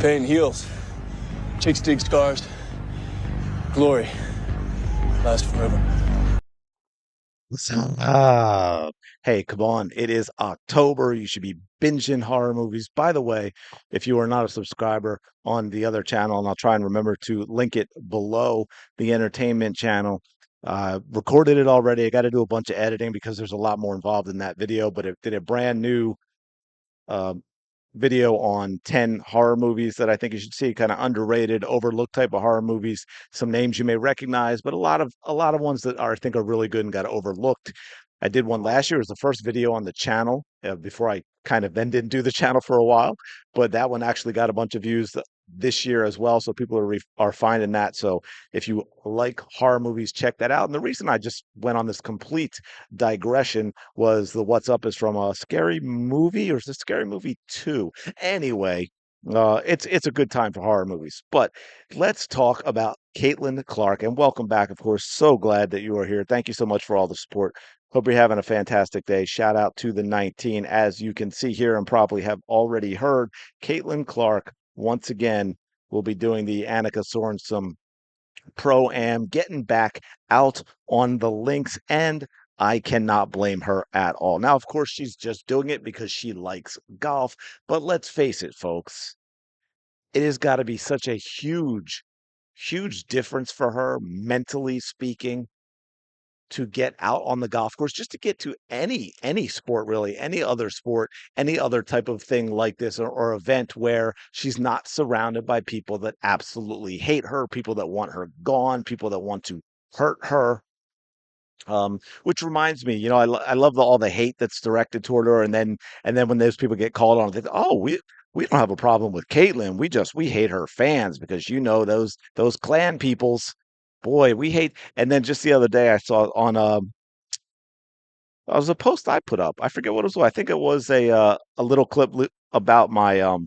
Pain heals. Chicks dig scars. Glory lasts forever. Ah, hey, come on. It is October. You should be binging horror movies. By the way, if you are not a subscriber on the other channel, and I'll try and remember to link it below the entertainment channel, recorded it already. I got to do a bunch of editing because there's a lot more involved in that video, but it did a brand new uh, video on 10 horror movies that I think you should see, kind of underrated, overlooked type of horror movies. Some names you may recognize, but a lot of ones that are I think are really good and got overlooked. I did one last year. It was the first video on the channel before I kind of then didn't do the channel for a while, but that one actually got a bunch of views this year as well. So people are finding that. So if you like horror movies, check that out. And the reason I just went on this complete digression was the What's Up is from a Scary Movie, or is it Scary Movie 2? Anyway, it's a good time for horror movies. But let's talk about Caitlin Clark, and welcome back, of course. So glad that you are here. Thank you so much for all the support. Hope you're having a fantastic day. Shout out to the 19. As you can see here and probably have already heard, Caitlin Clark once again will be doing the Annika Sorenstam Pro-Am, getting back out on the links, and I cannot blame her at all. Now, of course, she's just doing it because she likes golf, but let's face it, folks, it has got to be such a huge, huge difference for her, mentally speaking, to get out on the golf course, just to get to any sport really, any other sport, any other type of thing like this, or event where she's not surrounded by people that absolutely hate her, people that want her gone, people that want to hurt her. Which reminds me, I love all the hate that's directed toward her, and then when those people get called on, they think, oh, we don't have a problem with Caitlyn. We hate her fans because those clan peoples, boy, we hate. And then just the other day, I saw on was a post I put up. I forget what it was. I think it was a little clip about my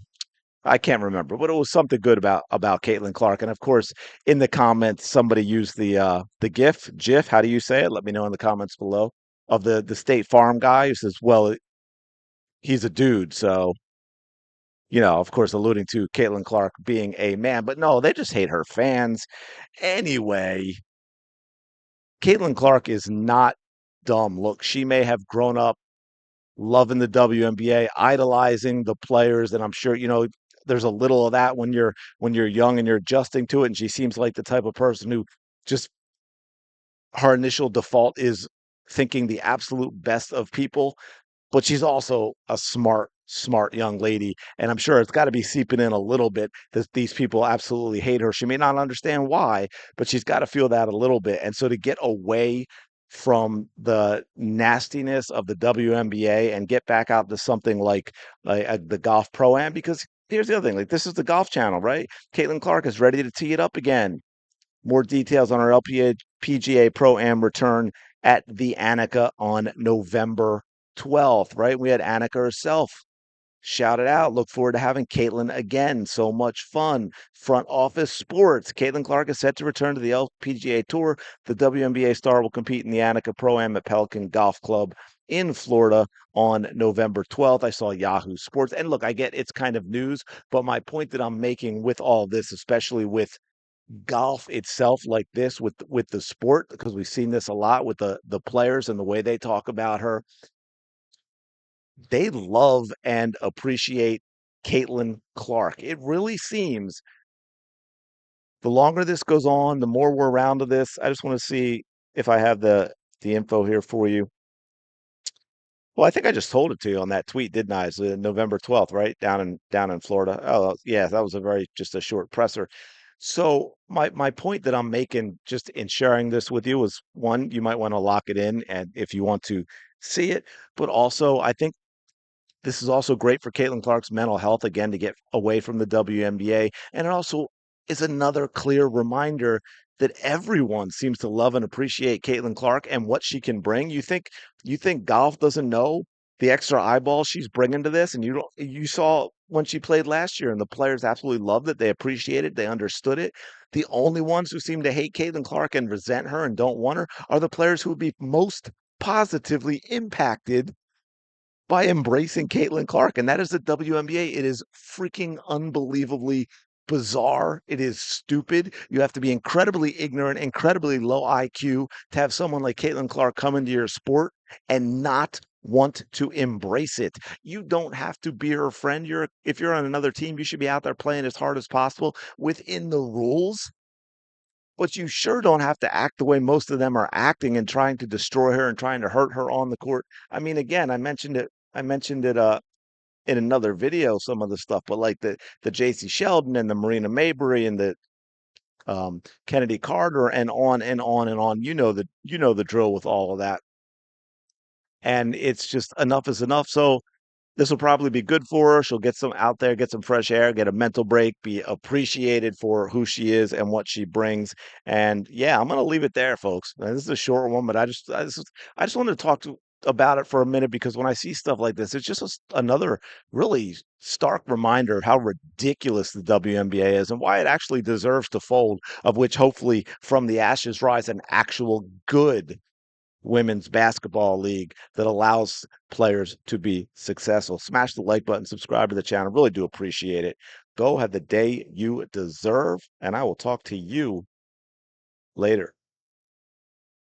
I can't remember, but it was something good about Caitlin Clark. And of course, in the comments, somebody used the GIF. How do you say it? Let me know in the comments below. Of the State Farm guy who says, "Well, he's a dude," so of course, alluding to Caitlin Clark being a man. But no, they just hate her fans. Anyway, Caitlin Clark is not dumb. Look, she may have grown up loving the WNBA, idolizing the players, and I'm sure there's a little of that when you're young and you're adjusting to it. And she seems like the type of person who just her initial default is thinking the absolute best of people, but she's also a smart young lady, and I'm sure it's got to be seeping in a little bit that these people absolutely hate her. She may not understand why, but she's got to feel that a little bit. And so to get away from the nastiness of the WNBA and get back out to something like the golf pro-am, because here's the other thing, like, this is the golf channel, right? Caitlin Clark is ready to tee it up again. More details on our PGA Pro-Am return at the Annika on November 12th, right? We had Annika herself shout it out. Look forward to having Caitlin again. So much fun. Front office sports. Caitlin Clark is set to return to the LPGA Tour. The WNBA star will compete in the Annika Pro-Am at Pelican Golf Club in Florida on November 12th. I saw Yahoo Sports. And look, I get it's kind of news, but my point that I'm making with all this, especially with golf itself like this, with the sport, because we've seen this a lot with the players and the way they talk about her, they love and appreciate Caitlin Clark. It really seems the longer this goes on, the more we're around to this. I just want to see if I have the info here for you. Well, I think I just told it to you on that tweet, didn't I? It's November 12th, right? Down in Florida. Oh, yeah, that was just a short presser. So my point that I'm making just in sharing this with you is, one, you might want to lock it in and if you want to see it, but also I think this is also great for Caitlin Clark's mental health, again, to get away from the WNBA. And it also is another clear reminder that everyone seems to love and appreciate Caitlin Clark and what she can bring. You think golf doesn't know the extra eyeball she's bringing to this? And you saw when she played last year, and the players absolutely loved it. They appreciated it. They understood it. The only ones who seem to hate Caitlin Clark and resent her and don't want her are the players who would be most positively impacted by embracing Caitlin Clark, and that is the WNBA. It is freaking unbelievably bizarre. It is stupid. You have to be incredibly ignorant, incredibly low IQ to have someone like Caitlin Clark come into your sport and not want to embrace it. You don't have to be her friend. If you're on another team, you should be out there playing as hard as possible within the rules. But you sure don't have to act the way most of them are acting and trying to destroy her and trying to hurt her on the court. I mean, again, I mentioned it in another video, some of the stuff, but like the JC Sheldon and the Marina Mabrey and the Kennedy Carter and on and on and on. You know the drill with all of that. And it's just enough is enough. So this will probably be good for her. She'll get some out there, get some fresh air, get a mental break, be appreciated for who she is and what she brings. And yeah, I'm gonna leave it there, folks. This is a short one, but I just wanted to talk about it for a minute because when I see stuff like this, it's just another really stark reminder of how ridiculous the WNBA is and why it actually deserves to fold. Of which, hopefully, from the ashes rise an actual good women's basketball league that allows players to be successful. Smash the like button, subscribe to the channel. Really do appreciate it. Go have the day you deserve, and I will talk to you later.